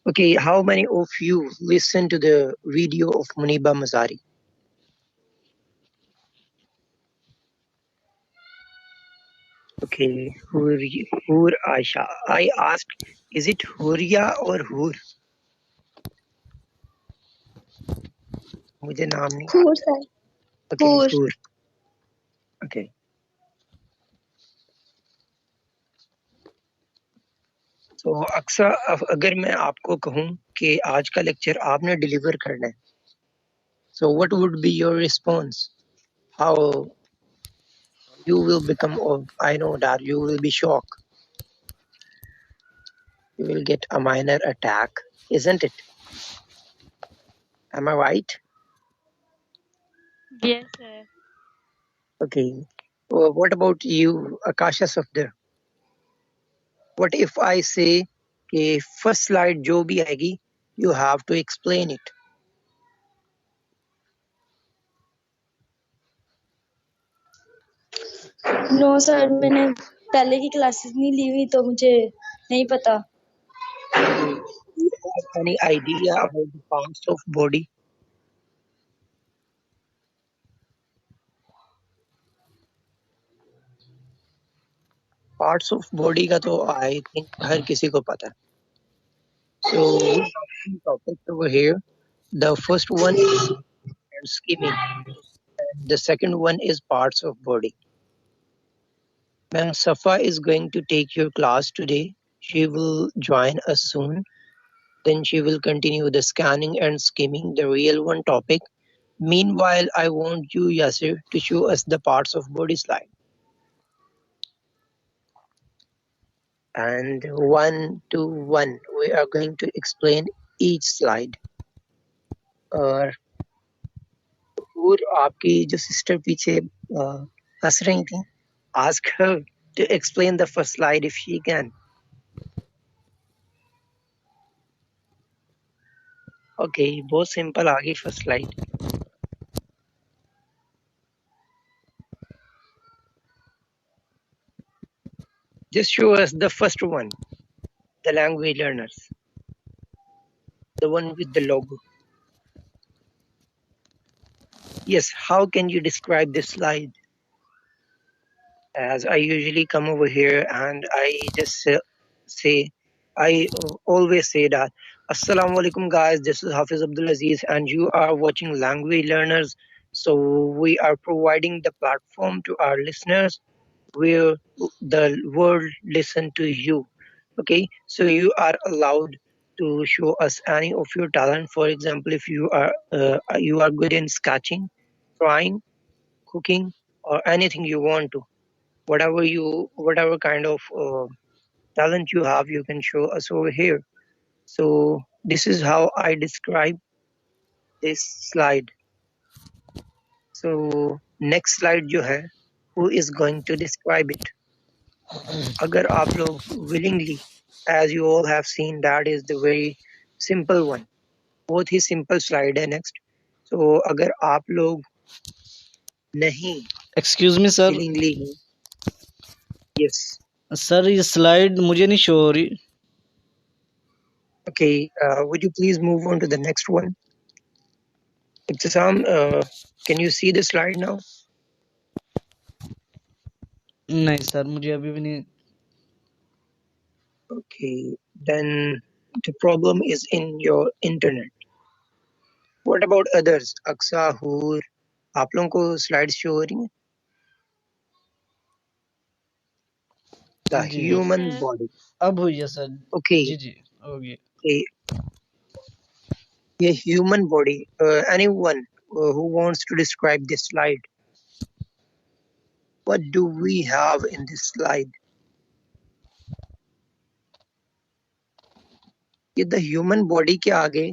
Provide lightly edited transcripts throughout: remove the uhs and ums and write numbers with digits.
Okay, how many of you listen to the video of Muniba Mazari? Okay, Hur Aisha. I asked, is it Huria or Hur? मुझे नाम नहीं Who आता. sir? Okay, Who? Hur. Okay. तो अक्सर अगर मैं आपको कहूँ कि आज का लेक्चर आपने डिलीवर करना है, so what would be your response? How you will become? I know that you will be shocked. You will get a minor attack, isn't it? Am I right? Yes, sir. Okay. Well, what about you, Akasha Safdar? What if I say कि first slide जो भी आएगी, you have to explain it. No sir, मैंने पहले की classes नहीं ली हुई तो मुझे नहीं पता. Do you have any idea about the parts of body? Parts of body का तो I think हर किसी को पता है. So we have two topics over here. The first one is skimming. The second one is parts of body. Ma'am Safa is going to take your class today. She will join us soon. Then she will continue the scanning and skimming, the real one topic. Meanwhile, I want you, Yasir, to show us the parts of body slide. And 1 to 1, we are going to explain each slide. और आपकी जो sister पीछे हंस रही थी, ask her to explain the first slide if she can. Okay, बहुत simple आ गई first slide. Just show us the first one, the language learners, the one with the logo. Yes, how can you describe this slide? As I usually come over here and I just say, I always say that, Assalamu alaikum guys, this is Hafiz Abdul Aziz and you are watching Language Learners. So we are providing the platform to our listeners where the world listen to you. Okay, so you are allowed to show us any of your talent. For example, if you are good in sketching, drawing, cooking, or anything you want to, whatever kind of talent you have, you can show us over here. So this is how I describe this slide. So next slide जो है, who is going to describe it? अगर आप लोग willingly, as you all have seen, that is the very simple one. बहुत ही simple slide है next. So अगर आप लोग नहीं excuse me sir. willingly, yes. Sir ये स्लाइड मुझे नहीं शो हो रही. Okay, would you please move on to the next one? Ibtisam, can you see the slide now? नहीं सर मुझे अभी भी नहीं. Okay, then the problem is in your internet. What about others? Aksa, Hoor, आप लोगों को slides show हो रही हैं? The ji human Sir. body. अब हुई है सर. Okay, जी जी होगी. a human body. Anyone who wants to describe this slide? What do we have in this slide? ये the human body के आगे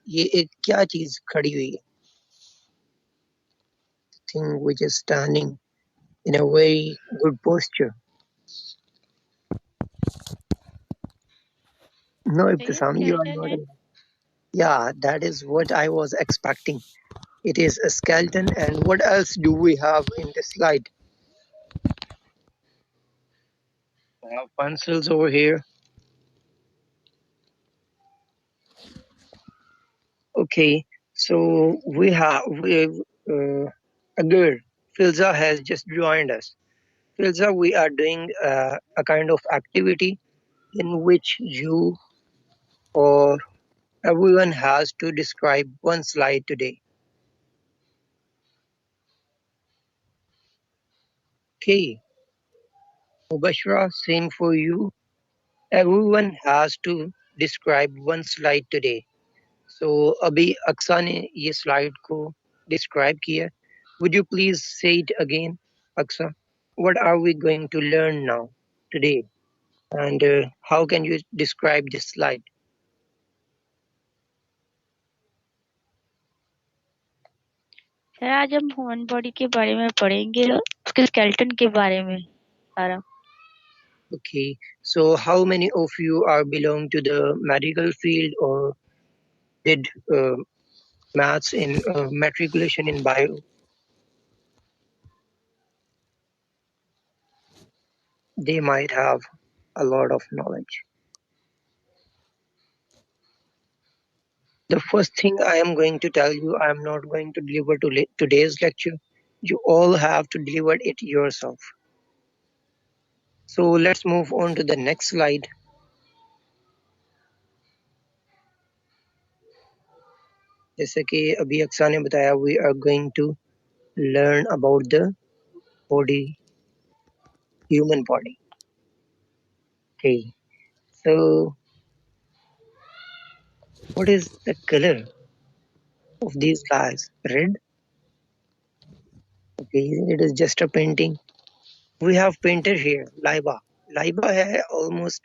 ये एक क्या चीज खड़ी हुई है? Thing which is standing in a very good posture. No, Ibtisam, you are not. Yeah, that is what I was expecting. It is a skeleton, and what else do we have in this slide? I have pencils over here. Okay, so a girl, Filza has just joined us. Filza, we are doing a kind of activity in which you or everyone has to describe one slide today. Okay, Mubashra, same for you. Everyone has to describe one slide today. So अभी अक्सा ने ये slide को describe किया. Would you please say it again, Aksa? What are we going to learn now today? And how can you describe this slide? Sir आज हम human body के बारे में पढ़ेंगे उसके स्केलेटन के बारे में सारा Okay, so how many of you are belong to the medical field or did maths in matriculation in bio? They might have a lot of knowledge. The first thing I am going to tell you, I am not going to deliver today's lecture. You all have to deliver it yourself. So let's move on to the next slide. जैसे कि अभी अक्सा ने बताया, we are going to learn about the body, human body. Okay. So what is the color of these guys? Red? Okay, it is just a painting. We have painter here, Laiba. Laiba है almost,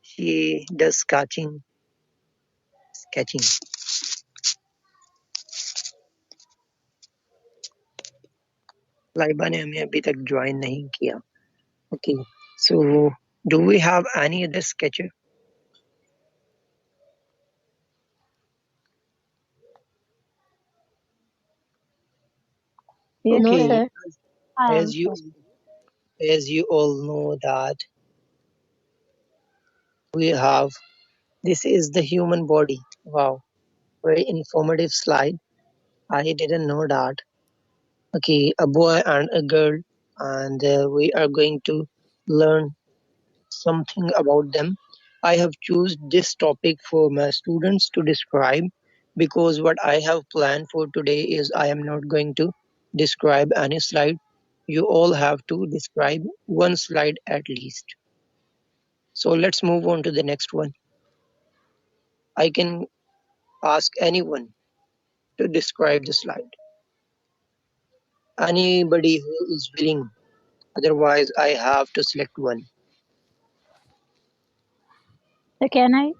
she does sketching. Laiba ने हमें अभी तक join नहीं किया. Okay, so do we have any other sketcher? Yes, Okay, sir. I am as you sir. as you all know that we have, this is the human body. Wow, very informative slide. I didn't know that. Okay, a boy and a girl, and we are going to learn something about them. I have choose this topic for my students to describe because what I have planned for today is I am not going to describe any slide. You all have to describe one slide at least. So let's move on to the next one. I can ask anyone to describe the slide. Anybody who is willing. Otherwise, I have to select one. So can I?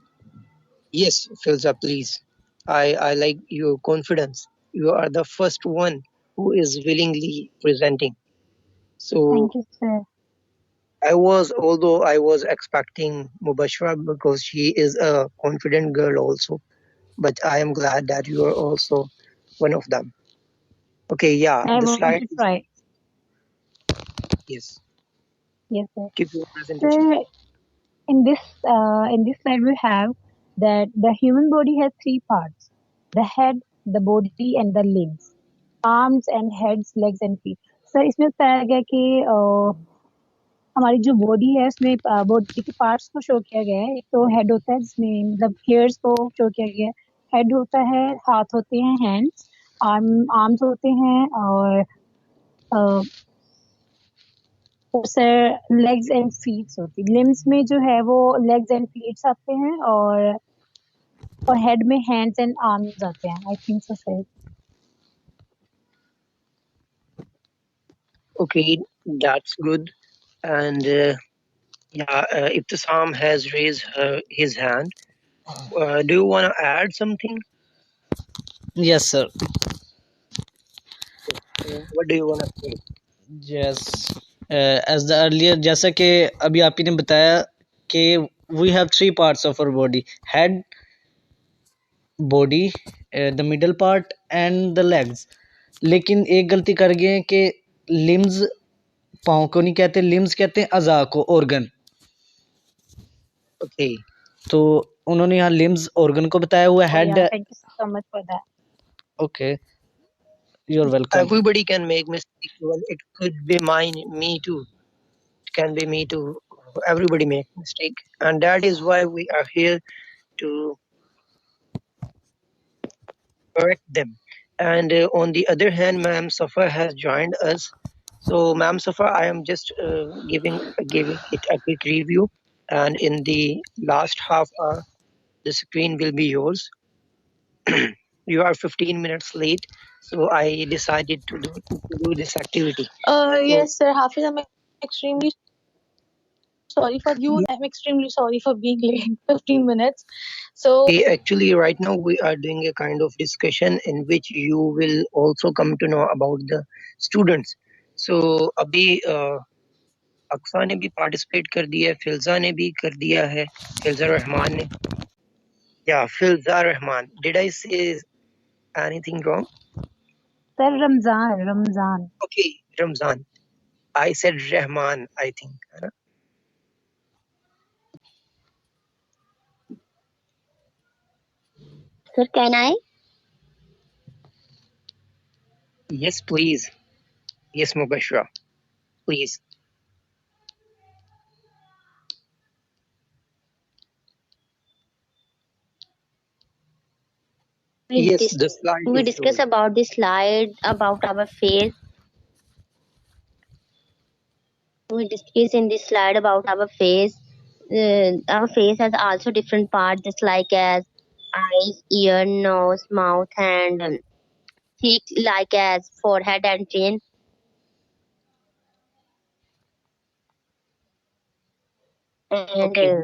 Yes, Filza, please. I like your confidence. You are the first one who is willingly presenting. So Thank you, sir. although I was expecting Mubashra because she is a confident girl also, but I am glad that you are also one of them. Okay, yeah, I the want slide to is, try. yes, Yes, sir. give your presentation. So in this slide we have that the human body has three parts: the head, the body, and the limbs. Arms and heads, legs and feet. Sir इसमें बताया गया कि हमारी जो body है उसमें body के parts को शो किया गया है. एक तो हेड होता है जिसमें मतलब हेयर्स को शो किया गया है. हेड होता है, हाथ होते हैं, हैंड्स, आर्म्स होते हैं और सर लेग्स एंड फीट्स होती है. लिम्स में जो है वो लेग्स एंड फीट्स आते हैं और हेड में हैंड्स एंड आर्म्स आते हैं. I think so sir. Okay, that's good. And yeah, Ibtisam has raised his hand. Do you want to add something? Yes, sir. What do you want to say? Yes. As the earlier, जैसा कि अभी आप ही ने बताया कि we have three parts of our body: head, body, the middle part and the legs. लेकिन एक गलती कर गए हैं कि limbs पाँव को नहीं कहते, limbs कहते हैं अज़ा को, organ. Okay. तो उन्होंने यहाँ लिम्स ऑर्गन को बताया हुआ Oh head. yeah, thank you so much for that. Okay, you are welcome. Everybody can make mistake. Well, it could be mine, me too. It can be me too. Everybody make mistake, and that is why we are here to correct them. And on the other hand, Ma'am Safa has joined us. So, Ma'am Safa, I am just giving it a quick review, and in the last half hour, the screen will be yours. You are 15 minutes late, so I decided to do this activity. So, Yes, sir. Hafiz, I'm extremely sorry for you. I'm extremely sorry for being late 15 minutes. So, actually, right now we are doing a kind of discussion in which you will also come to know about the students. So, अभी अक्सा ने भी participate कर दिया है, फिल्जा ने भी कर दिया है, फिल्जा रहमान ने, या Filza Rahman. Did I say anything wrong? Sir, Ramzan. Okay, Ramzan. I said Rahman, I think. है ना? Sir, can I? Yes, please. Yes, Mubashra. Please. Yes, the slide We is discuss yours. about the slide about our face. We discuss in this slide about our face. Our face has also different parts, just like as eyes, ear, nose, mouth, and cheek, like as forehead and chin. And Okay.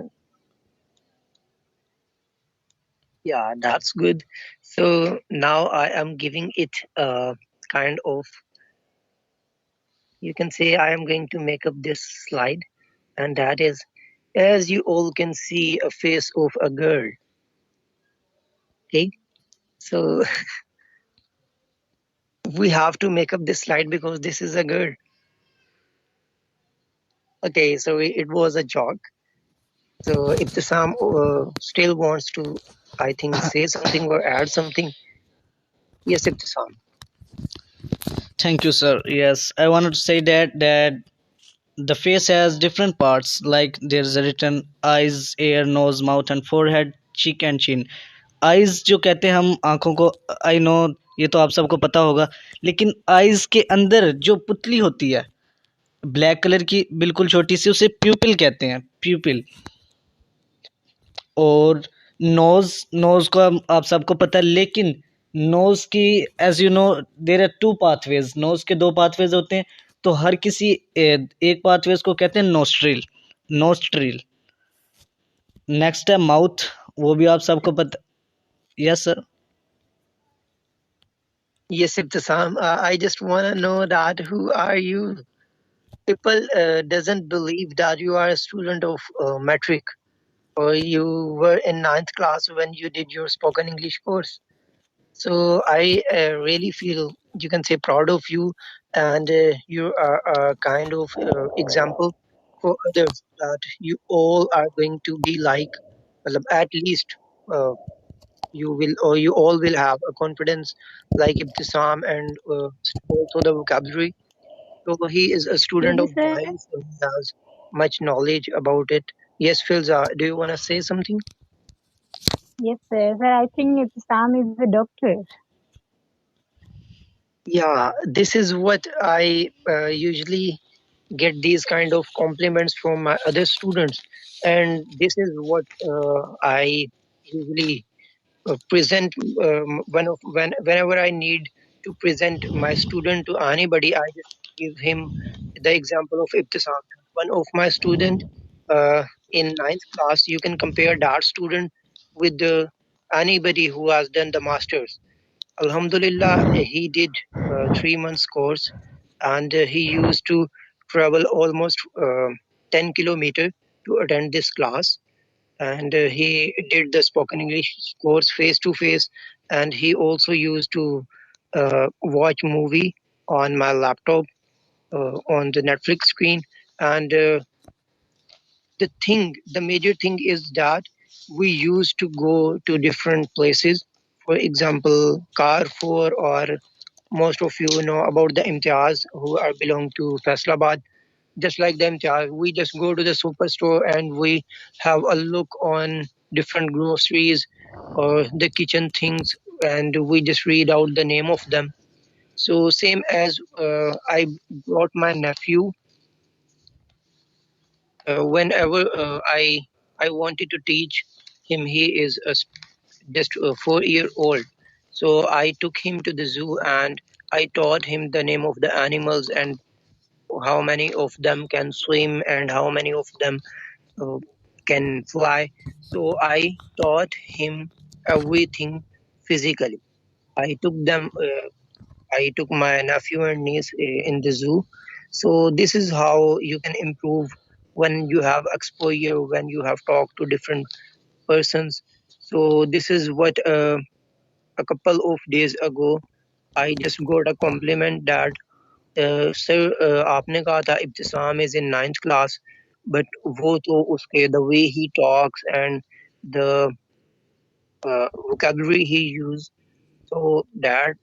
Yeah, that's good. So now I am giving it a kind of, you can say I am going to make up this slide, and that is, as you all can see, a face of a girl. Okay, so we have to make up this slide because this is a girl. Okay, so it was a joke. So if the Sam still wants to, I think, say something or add something, yes, if the Sam. Thank you, sir. Yes, I wanted to say that the face has different parts, like there's a written eyes, ear, nose, mouth and forehead, cheek and chin. Eyes जो कहते हैं हम आंखों को, I know ये तो आप सबको पता होगा, लेकिन आइज के अंदर जो पुतली होती है ब्लैक कलर की बिल्कुल छोटी सी, उसे प्यूपिल कहते हैं, प्यूपिल। और नोज, नोज को आप सबको पता है, लेकिन नोज की, as you know, there are two pathways, nose के दो पाथवेज होते हैं, तो हर किसी एक पाथवेज को कहते हैं नोस्ट्रिल, नोस्ट्रिल। नेक्स्ट है माउथ, वो भी आप सबको पता। Yes sir. Yes, if the Sam. I just want to know that who are you? People doesn't believe that you are a student of metric or you were in ninth class when you did your spoken English course. So I really feel, you can say, proud of you, and you are a kind of example for others that you all are going to be like, well, at least uh, you will, or you all will have a confidence like Ibtisam, and also the vocabulary. So he is a student Really, of sir? mine, so he has much knowledge about it. Yes, Filza, do you want to say something? Yes, sir. Sir, I think Sam is a doctor. Yeah, this is what I usually get, these kind of compliments from my other students, and this is what I usually present whenever I need to present my student to anybody. I just give him the example of Ibtisam. One of my student in ninth class, you can compare that student with anybody who has done the masters. Alhamdulillah, he did 3 months course, and he used to travel almost 10 kilometer to attend this class. And he did the spoken English course face to face, and he also used to watch movie on my laptop on the Netflix screen. And the major thing is that we used to go to different places. For example, Carrefour, or most of you know about the Imtiaz who are belong to Faisalabad. Just like the Imtiaz, we just go to the superstore and we have a look on different groceries or the kitchen things, and we just read out the name of them. So same as I brought my nephew whenever I wanted to teach him. He is just 4 year old. So I took him to the zoo and I taught him the name of the animals and how many of them can swim and how many of them uh, can fly. So I taught him everything physically. I took them. I took my nephew and niece in the zoo. So this is how you can improve when you have exposure, when you have talked to different persons. So this is what a couple of days ago I just got a compliment that sir आपने कहा था इब्तिसाम is in ninth class, but वो तो उसके the way he talks and the vocabulary he used, so that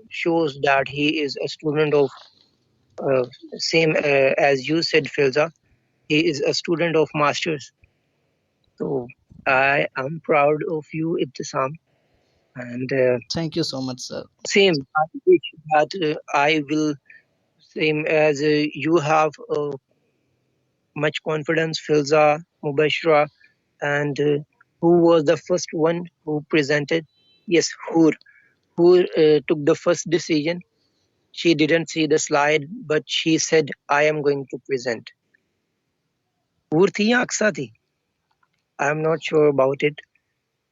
shows that he is a student of uh, same as you said, Filza. He is a student of masters. So I am proud of you, Ibtisam. And Thank you so much, sir. same, I wish that I will same as you have much confidence, Filza, Mubashra, and who was the first one who presented? Yes, Hoor. Hoor took the first decision. She didn't see the slide, but she said, I am going to present. Hoor thi ya Aksa thi? I'm not sure about it,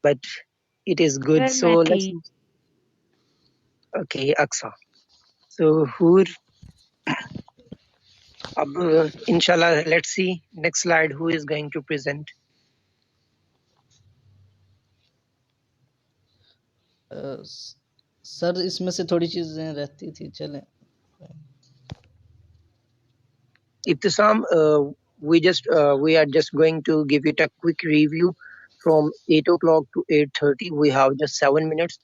but it is good. Well, So let's, Matty. okay, Aksa. So Hoor, inshallah, let's see next slide who is going to present. Sir इसमें से थोड़ी चीजें रहती थी, चलें. Ibtisam, we are just going to give it a quick review from 8 o'clock to 8:30. We have just 7 minutes.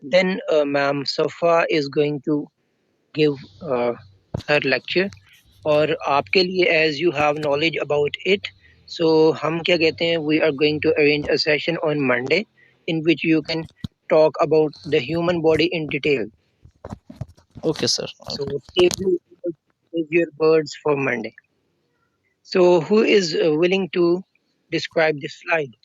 Then Ma'am Safa is going to give her lecture. और आपके लिए as you have knowledge about it, so हम क्या कहते हैं, we are going to arrange a session on Monday in which you can talk about the human body in detail. Okay, sir. So Okay. save your words for Monday. So who is willing to describe this slide?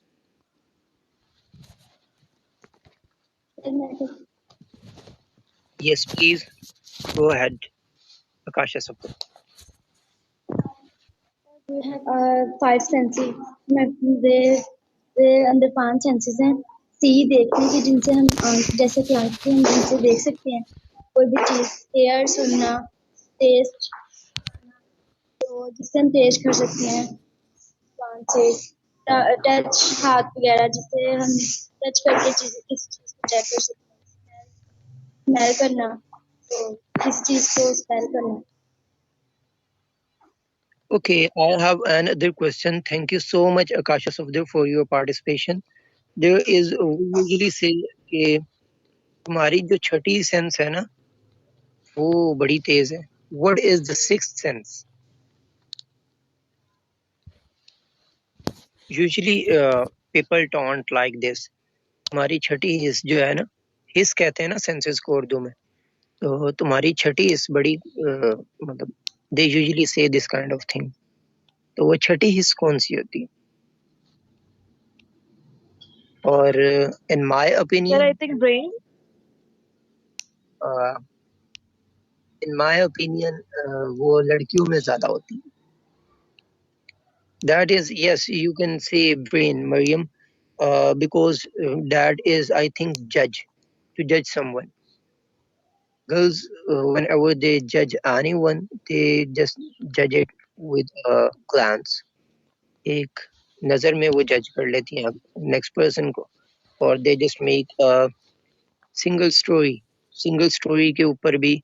Yes, please go ahead, Akasha Sapur. We have five senses. they they अंदर पांच senses हैं. सी देखने की, जिनसे हम जैसे कि आंखें हम जिनसे देख सकते हैं कोई भी चीज. हेयर सुनना. टेस्ट, तो जिससे हम टेस्ट कर सकते हैं कान से. टच हाथ वगैरह, जिससे हम टच करके चीज किसी चीज को चेक कर सकते हैं. स्मेल करना, तो किसी चीज को स्मेल करना. Okay, I have another question. Thank you so much, Akasha Sapur, for your participation. There is we usually say कि तुम्हारी जो छठी सेंस है ना वो बड़ी तेज है. What is the sixth sense? Usually people don't like this. तुम्हारी छठी हिस्स जो है ना, हिस्स कहते हैं ना सेंसेस को उर्दू में, तो तुम्हारी छठी हिस्स बड़ी मतलब they usually say this kind of thing. तो वो छठी हिस्स कौन सी होती है? और in my Sir, I opinion, think brain. uh, वो लड़कियों में ज्यादा होती है. That is, yes, you can say brain, Mariam, because that is, I think, to judge someone. Girls, whenever they judge anyone, they just judge it with a glance. एक नजर में वो judge कर लेती हैं next person को, और they just make a single story. Single story के ऊपर भी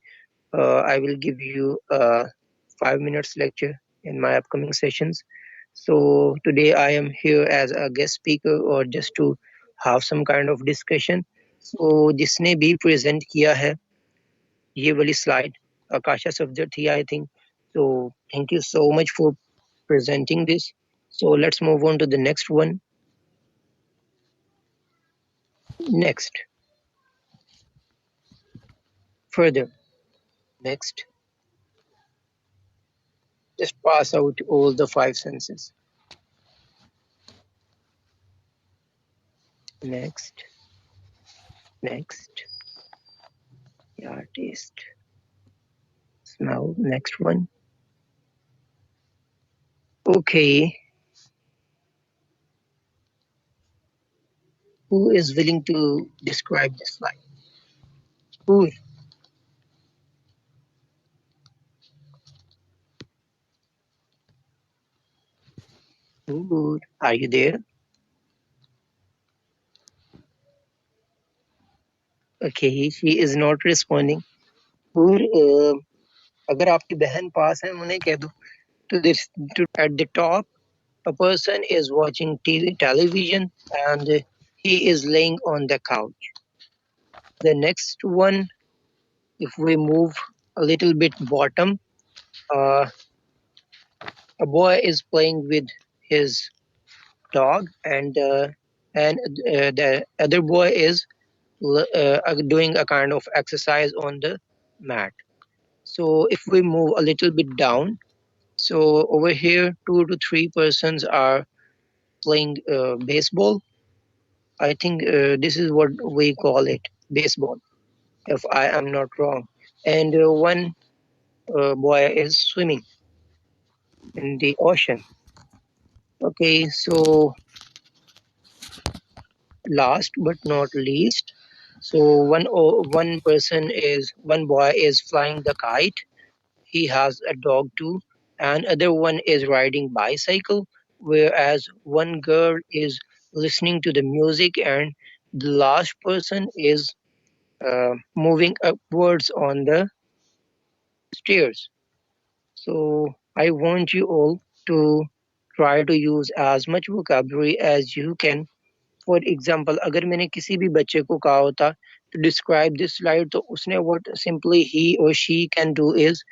I will give you a 5 minutes lecture in my upcoming sessions. So today I am here as a guest speaker or just to have some kind of discussion. So जिसने भी present किया है ये वाली slide आकाशा Safdar थी I think. So thank you so much for presenting this. So let's move on to the next one. Next, further, next. Just pass out all the five senses. Next, next. Yeah, taste, smell. Next one. Okay, who is willing to describe this slide? Who? Who? Are you there? Okay, she is not responding. Who? अगर आपकी बहन पास है उन्हें कह दो. To this, at the top, a person is watching television and he is laying on the couch. The next one, if we move a little bit bottom, uh, a boy is playing with his dog, and the other boy is doing a kind of exercise on the mat. So if we move a little bit down, so over here, 2 to 3 persons are playing baseball. I think this is what we call it, baseball, if I am not wrong. And one boy is swimming in the ocean. Okay, so last but not least, so one boy is flying the kite. He has a dog too, and other one is riding bicycle, whereas one girl is listening to the music, and the last person is moving upwards on the stairs. So I want you all to try to use as much vocabulary as you can. For example, अगर मैंने किसी भी बच्चे को कहा होता to describe this slide, तो उसने what simply he or she can do is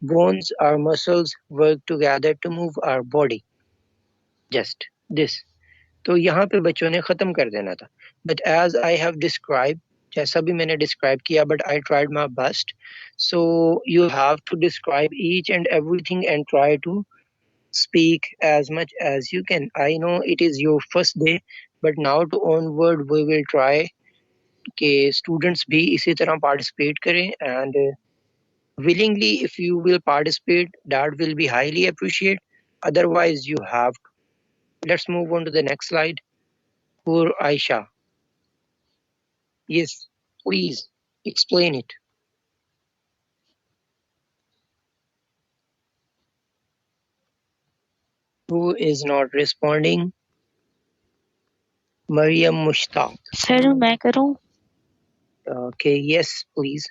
bones or muscles work together to move our body. Just this. तो यहाँ पे बच्चों ने खत्म कर देना था. But as I have described, जैसा भी मैंने describe किया, but I tried my best. So you have to describe each and everything and try to speak as much as you can. I know it is your first day, but now to onward we will try कि students भी इसी तरह participate करें, and willingly if you will participate, that will be highly appreciated. Otherwise you have to. Let's move on to the next slide. Poor Aisha. Yes, please explain it. Who is not responding? Mariam Mushtaq. Sir मैं करूं Okay, yes, please.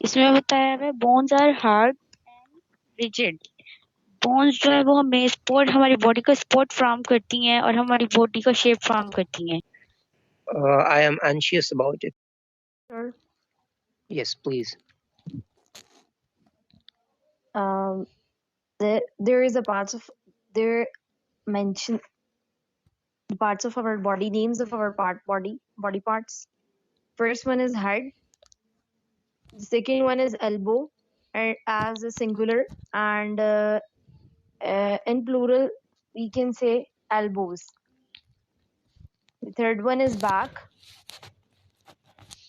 इसमें बताया है bones are hard and rigid bones जो है वो हमें support हमारी बॉडी का सपोर्ट फॉर्म करती हैं और हमारी बॉडी का शेप फॉर्म करती हैं I am anxious about it. Sure. Yes, please. Um, there is a parts of there mention parts of our body, names of our body parts. First one is head. The second one is elbow, and as a singular, and in plural we can say elbows. The third one is back.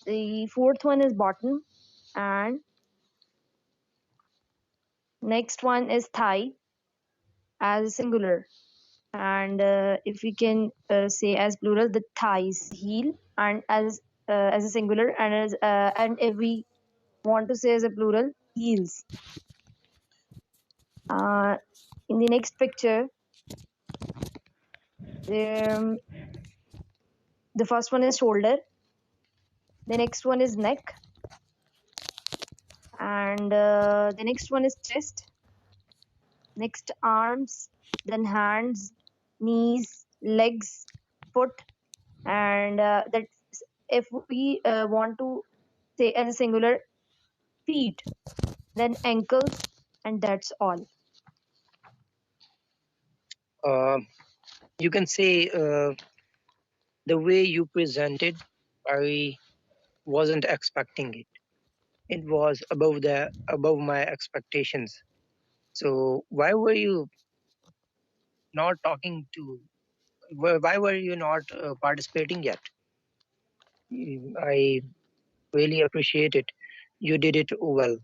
The fourth one is bottom, and next one is thigh as a singular. And if we can say as plural, the thighs, heel, and as a singular, and if we want to say as a plural, heels. In the next picture, the first one is shoulder, the next one is neck, and the next one is chest, next arms, then hands, knees, legs, foot, and that if we want to say as a singular, feet, then ankles, and that's all. Uh, you can say the way you presented, I wasn't expecting it. It was above my expectations. So not talking to? Why were you not participating yet? I really appreciate it. You did it well.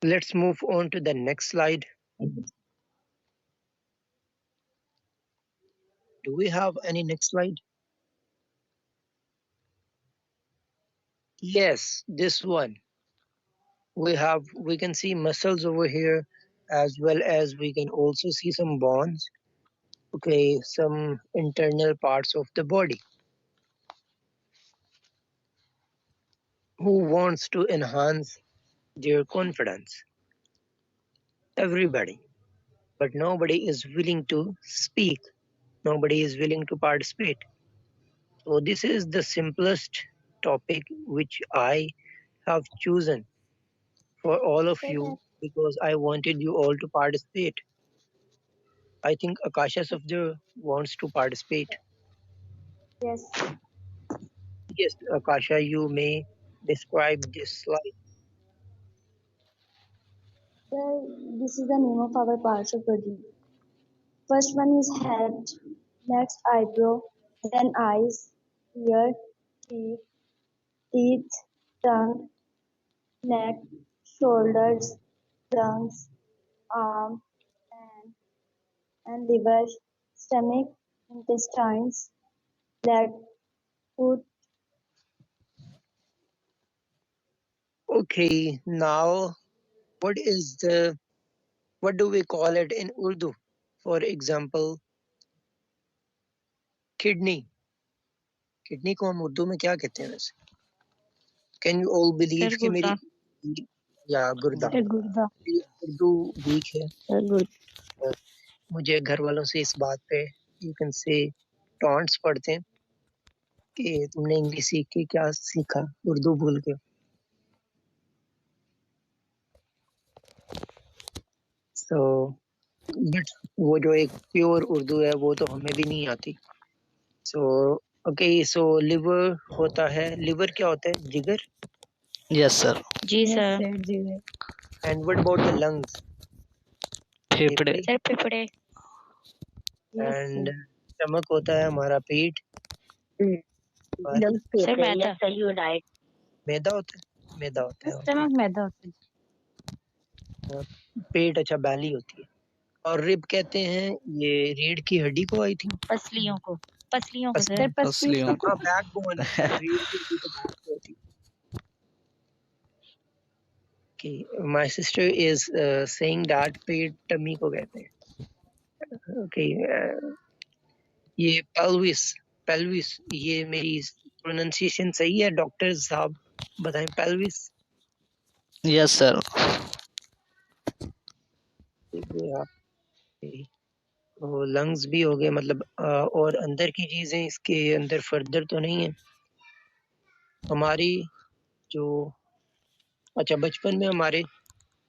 Let's move on to the next slide. Do we have any next slide? Yes, this one. We can see muscles over here, as well as we can also see some bones. Okay, some internal parts of the body. Who wants to enhance their confidence? Everybody. But nobody is willing to speak. Nobody is willing to participate. So this is the simplest topic which I have chosen for all of you because I wanted you all to participate. I think Akasha Safdar wants to participate. Yes. Yes, Akasha, you may describe this slide. Well, this is the name of our parts of body. First one is head, next eyebrow, then eyes, ear, teeth, teeth, tongue, neck, shoulders, lungs, arm, hand, and liver, stomach, intestines, leg, foot. Okay, now what do we call it in Urdu? For example, kidney. Kidney को हम उर्दू में क्या कहते हैं वैसे? Can you all believe sir कि मेरी गुर्दा या गुर्दा Sir Gurda. मेरी उर्दू वीक है? Good. मुझे घर वालों से इस बात पे यू कैन से टॉन्ट्स पड़ते हैं कि तुमने इंग्लिश सीख के क्या सीखा उर्दू भूल के. सो बट वो जो एक प्योर उर्दू है वो तो हमें भी नहीं आती. सो ओके, सो लिवर होता है. लिवर क्या होता है? जिगर. Yes, sir. जी Yes, sir sir. Jigar. And what about the lungs? फेफड़े. फेफड़े. सर फेफड़े Yes, एंड sir. स्टमक होता है हमारा पेट. Mm. और Lungs sir paper. Maida Yes, sir, you're right. मैदा होता है. मैदा होता है. ओके. Stomach maida होता है. पेट अच्छा बैली होती है. और रिब कहते हैं ये रीढ़ की हड्डी को. आई थिंक पसलियों को Sir सर पसली. पसलियों को. हाँ, बैकबोन. रीढ़ की हड्डी तो बैक पे होती है. Okay, my sister is saying that पेट टमी को कहते हैं. Okay, ये pelvis ये मेरी प्रोनाउंसिएशन सही है? डॉक्टर साहब बताएं. pelvis. Yes, sir. तो लंग्स भी हो गए मतलब और अंदर की चीजें इसके अंदर फर्दर तो नहीं है हमारी जो. अच्छा, बचपन में हमारे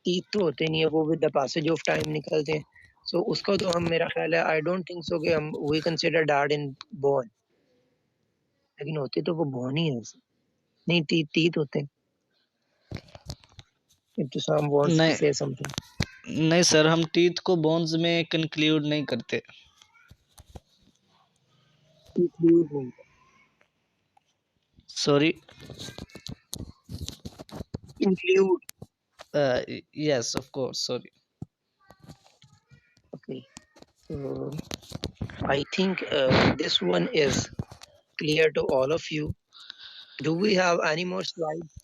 टीथ तो होते नहीं है, वो with the passage of time निकलते हैं. सो उसको तो हम, मेरा ख्याल है, आई डोंट थिंक सो कि हम we consider dad in bone. लेकिन होते तो वो बोन ही है वैसे. नहीं, टीथ टीथ होते हैं. इब्तिसाम वांट्स टू नहीं, से समथिंग. नहीं सर, हम टीथ को बोन्स में कंक्लूड नहीं करते. इंक्लूड नहीं. Sorry. Include. Yes, of course, sorry. Okay, so I think this one is clear to all of you. Do we have any more slides?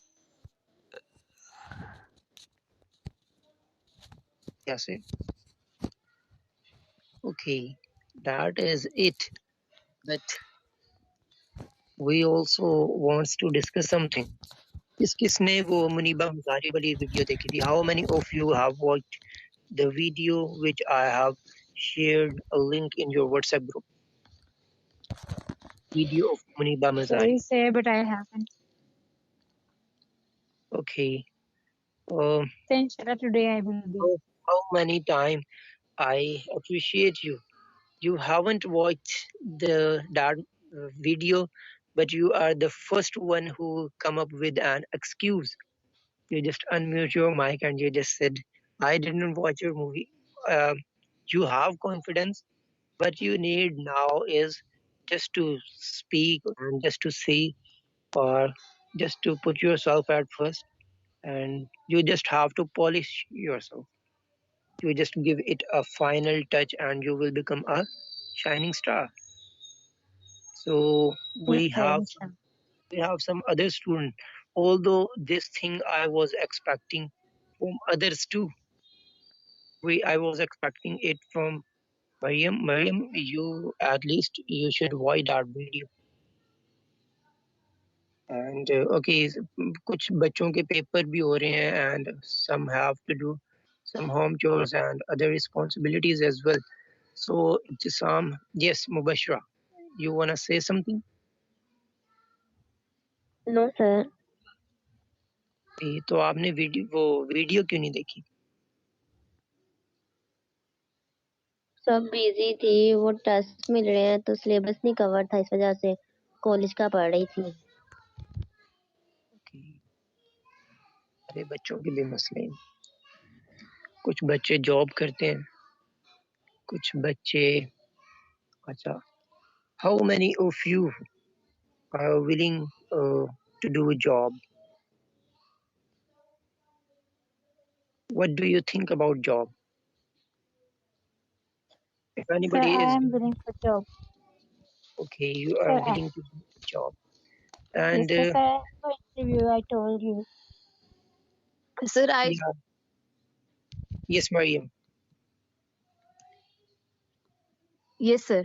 Yes, sir. Okay, that is it. But we also wants to discuss something. किस किसने वो मुनीबा मजारी वाली video देखी थी? How many of you have watched the video which I have shared a link in your WhatsApp group? Video of Muniba Sorry, Mazari. sir, but I haven't. Okay. Um, So inshallah today I will be. how many times I appreciate you. You haven't watched the that video, but you are the first one who come up with an excuse. You just unmute your mic and you just said, "I didn't watch your movie." Um, you have confidence. What you need now is just to speak and just to say or just to put yourself at first, and you just have to polish yourself. You just give it a final touch and you will become a shining star. So Yes, we sir, have inshallah. we have some other student. Although this thing I was expecting from others too. I was expecting it from Mariam. Mariam, you at least you should watch that video. And okay, कुछ बच्चों के paper भी हो रहे हैं and some have to do some home chores and other responsibilities as well. So Ibtisam, yes, Mubashra, you wanna say something? No, sir. तो आपने वो वीडियो क्यों नहीं देखी? सब बिजी थी, वो टेस्ट मिल रहे हैं तो सिलेबस नहीं कवर था, इस वजह से कॉलेज का पढ़ रही थी। Okay. अरे बच्चों के भी मसले हैं। कुछ बच्चे जॉब करते हैं, कुछ बच्चे अच्छा how many of you are willing to do a job? What do you think about job? If Sir, anybody I is am willing for job. okay, you Sir, are willing to do a job. yes, And sir, for interview I told you. Sir, yeah, yes, Mariam. yes, sir.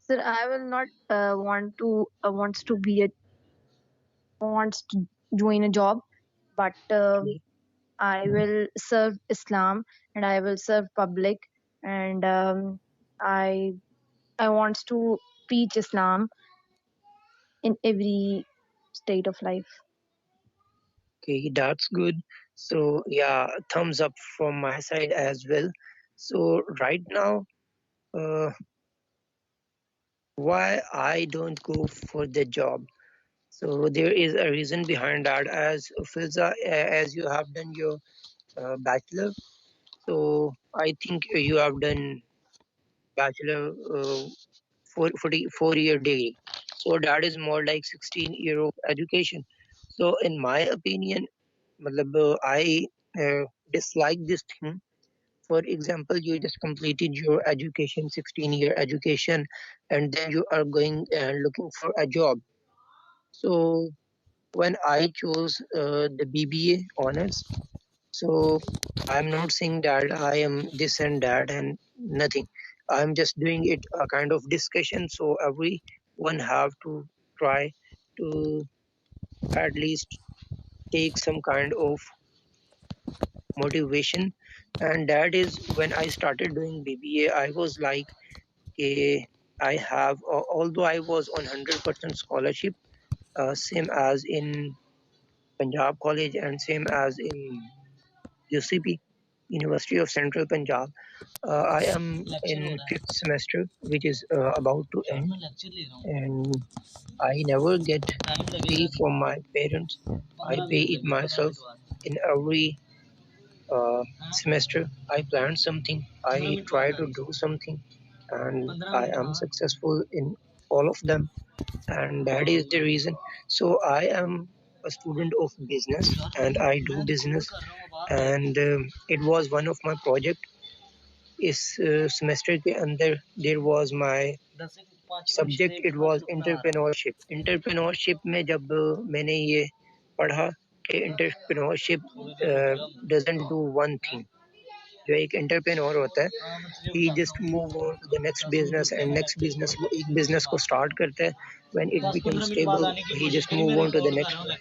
Sir, I will not wants to join a job, but Okay, I will serve Islam and I will serve public, and I I wants to preach Islam in every state of life. okay, that's good. So yeah, thumbs up from my side as well. So right now, uh, why I don't go for the job? So there is a reason behind that. As Filza, as you have done your bachelor, so I think you have done bachelor 4 year degree. So that is more like 16 year of education. So in my opinion, I dislike this thing. For example, you just completed your education, 16-year education, and then you are going and looking for a job. So when I chose the BBA honors, so I'm not saying that I am this and that and nothing. I'm just doing it a kind of discussion. So everyone have to try to at least take some kind of motivation. And that is when I started doing BBA. I was like, I have, although I was on 100% scholarship, same as in Punjab College and same as in UCP, University of Central Punjab. I am in fifth semester, which is about to end, and I never get fee from my parents. I pay it myself in every semester. I plan something, I try to do something, and I am successful in all of them, and that is the reason. So I am a student of business, and I do business, and it was one of my project. इस semester के अंदर there was my subject, it was entrepreneurship. Entrepreneurship में जब मैंने ये पढ़ा कि entrepreneurship doesn't do one thing. जो एक एंटरप्रेन्योर होता है, he just move on to the next business and next business. वो एक बिजनेस को स्टार्ट करता है, when it become stable he just move on to the next one.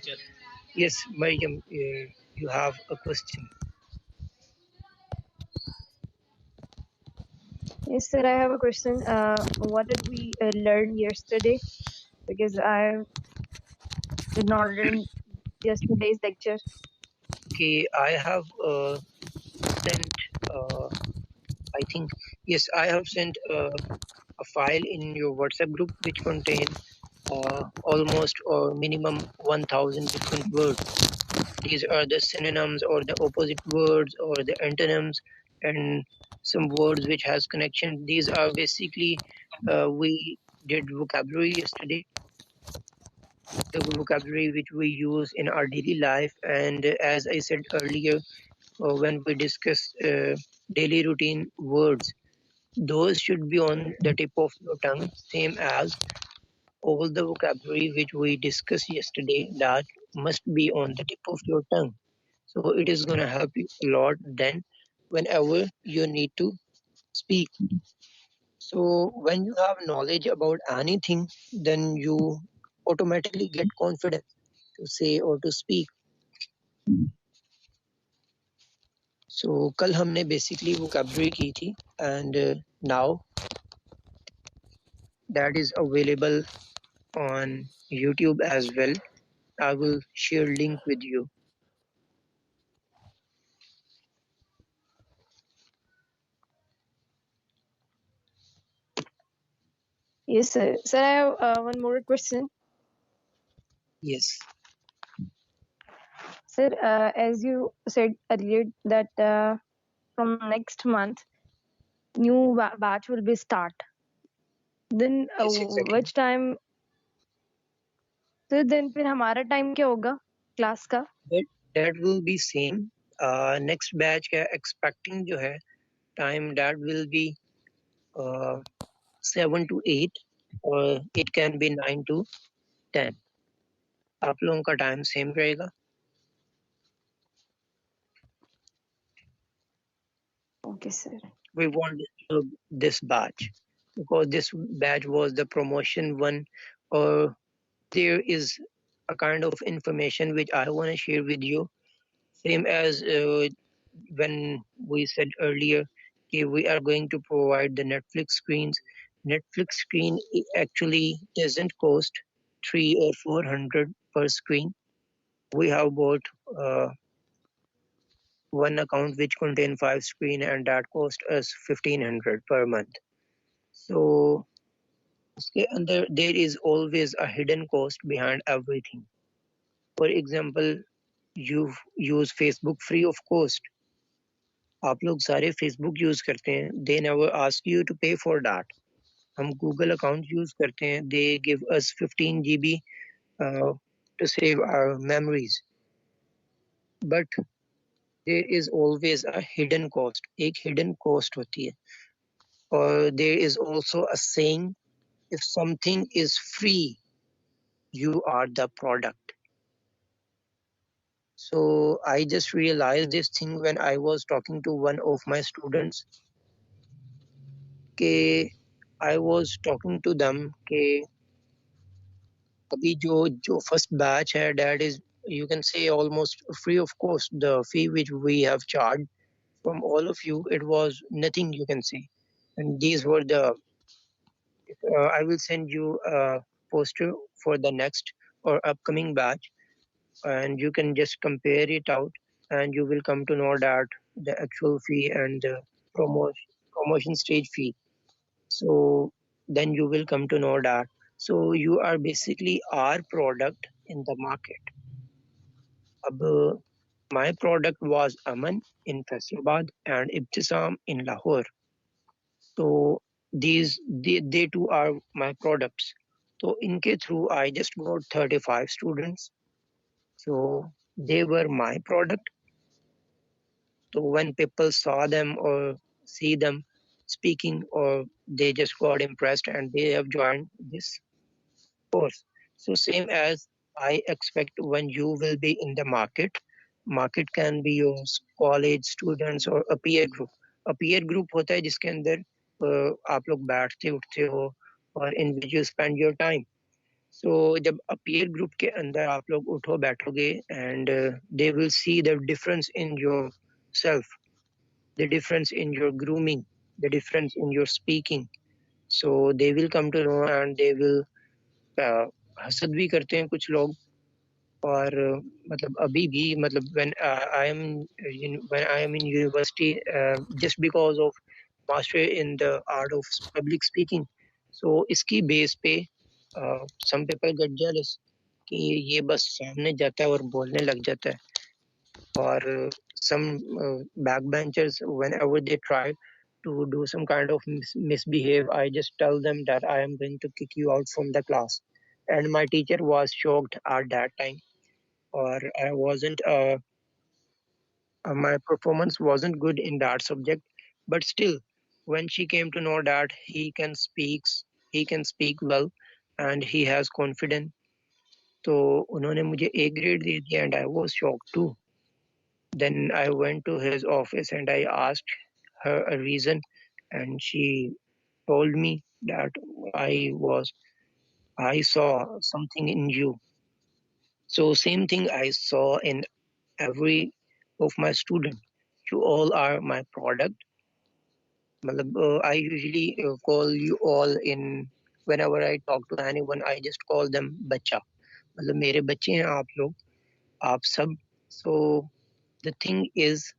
Yes, Mariam, you have a question. Yes, sir. I have a question. What did we learn yesterday? Because I did not learn yesterday's lecture. Okay, I have sent, uh, I think, yes, I have sent a file in your WhatsApp group which contain almost or minimum 1000 different words. These are the synonyms or the opposite words or the antonyms and some words which has connection. These are basically we did vocabulary yesterday, the vocabulary which we use in our daily life. And as I said earlier, when we discuss daily routine words, those should be on the tip of your tongue, same as all the vocabulary which we discussed yesterday, that must be on the tip of your tongue. So it is going to help you a lot then whenever you need to speak. So when you have knowledge about anything, then you automatically get confidence to say or to speak. So कल हमने basically vocabulary की थी, and now that is available on YouTube as well. I will share link with you. Yes, sir. Sir, I have one more question. Yes. Sir, as you said earlier that from next month, new batch will be start. Then Yes, exactly. which time? तो then फिर हमारा time क्या होगा class का? That will be same. Next batch का expecting जो है time, that will be 7 to 8, or it can be 9 to 10. आप लोगों का time same रहेगा. Okay, sir. We want this batch because this batch was the promotion one, or there is a kind of information which I want to share with you. Same as when we said earlier, okay, we are going to provide the Netflix screens. Netflix screen actually doesn't cost 3 or 400 per screen. We have bought one account which contain 5 screen, and that cost us 1500 per month. So and there is always a hidden cost behind everything. For example, you use Facebook free of cost. आप लोग सारे Facebook use करते हैं, they never ask you to pay for that. हम Google account use करते हैं, they give us 15 GB to save our memories. But there is always a hidden cost. एक hidden cost होती है. और there is also a saying, if something is free, you are the product. So I just realized this thing when I was talking to one of my students. I was talking to them कि अभी जो first batch है, that is, you can say, almost free of cost. The fee which we have charged from all of you, it was nothing, you can say. And these were the I will send you a poster for the next or upcoming batch, and you can just compare it out, and you will come to know that the actual fee and the promotion stage fee. So then you will come to know that. So you are basically our product in the market. My product was Aman in Faisalabad and Ibtisam in Lahore. So they two are my products. So in K through I just got 35 students. So they were my product. So when people saw them or see them speaking, or they just got impressed and they have joined this course. So same as I expect when you will be in the market can be your college students or a peer group. A peer group होता है जिसके अंदर आप लोग बैठते उठते हो और in which you spend your time. तो जब पीयर ग्रुप के अंदर आप लोग उठो बैठोगे and they will see the difference in yourself, the difference in your grooming, the difference in your speaking. So they will come to know and they will हसद भी करते हैं कुछ लोग. और मतलब अभी भी मतलब when I am in university, just because of mastery in the art of public speaking, so इसकी बेस पे some people get jealous कि ये बस सामने जाता है और बोलने लग जाता है. और some backbenchers, whenever they try to do some kind of misbehave, I just tell them that I am going to kick you out from the class. And my teacher was shocked at that time, or I wasn't my performance wasn't good in that subject. But still, when she came to know that he can speak well and he has confidence, तो उन्होंने मुझे A grade दे दिया and I was shocked too. Then I went to his office and I asked her a reason, and she told me that I was I saw something in you. So same thing I saw in every of my student. You all are my product. मतलब I usually call you all in whenever I talk to anyone. I just call them बच्चा. मतलब मेरे बच्चे हैं आप लोग, आप सब. So the thing is,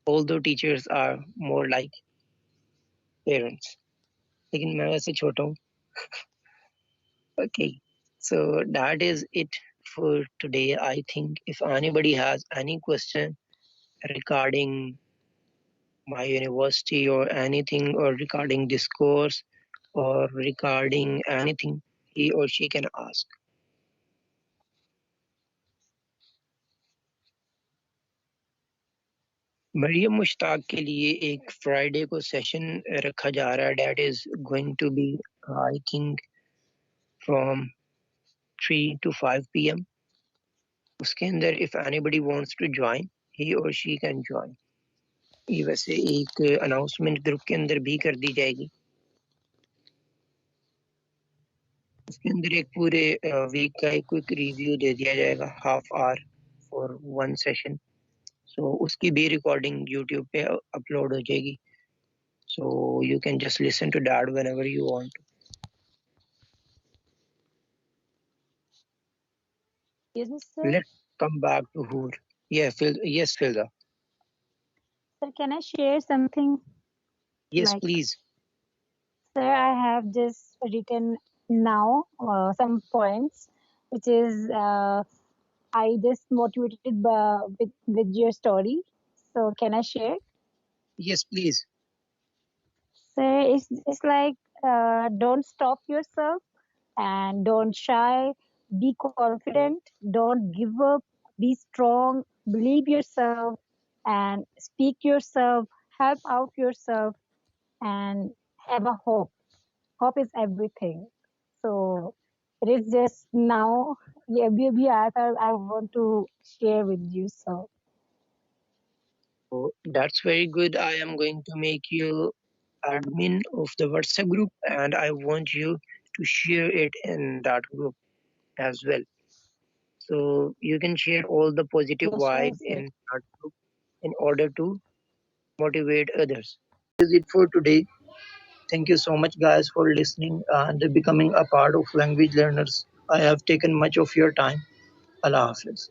although teachers are more like parents, लेकिन मैं वैसे छोटा हूँ. Okay, so that is it for today. I think if anybody has any question regarding my university or anything, or regarding this course, or regarding anything, he or she can ask. Maryam Mushtaq के लिए एक Friday को session रखा जा रहा है. Date is going to be I think from 3 to 5 p.m. उसके अंदर if anybody wants to join, he और शी कैन ज्वाइन. ये वैसे एक अनाउंसमेंट ग्रुप के अंदर भी कर दी जाएगी. उसके अंदर एक पूरे वीक का एक क्विक रिव्यू दे दिया जाएगा, half hour for one session. So उसकी भी रिकॉर्डिंग यूट्यूब पे अपलोड हो जाएगी. So you can just listen to that whenever you want. Excuse me, sir. Let's come back to Hoor. Yeah, yes, Filda. Sir, can I share something? Yes, Like, please. sir, I have just written now some points, which is I just motivated with your story. So can I share? Yes, please. So it's like don't stop yourself and don't shy. Be confident. Don't give up. Be strong. Believe yourself and speak yourself. Help out yourself and have a hope. Hope is everything. So it is just now. Yeah, अभी आया था. I want to share with you. So So that's very good. I am going to make you admin of the WhatsApp group, and I want you to share it in that group as well. So you can share all the positive yes, sure, vibe sir. in that group in order to motivate others. This is it for today. Thank you so much, guys, for listening and becoming a part of Language Learners. I have taken much of your time. Allah Hafiz.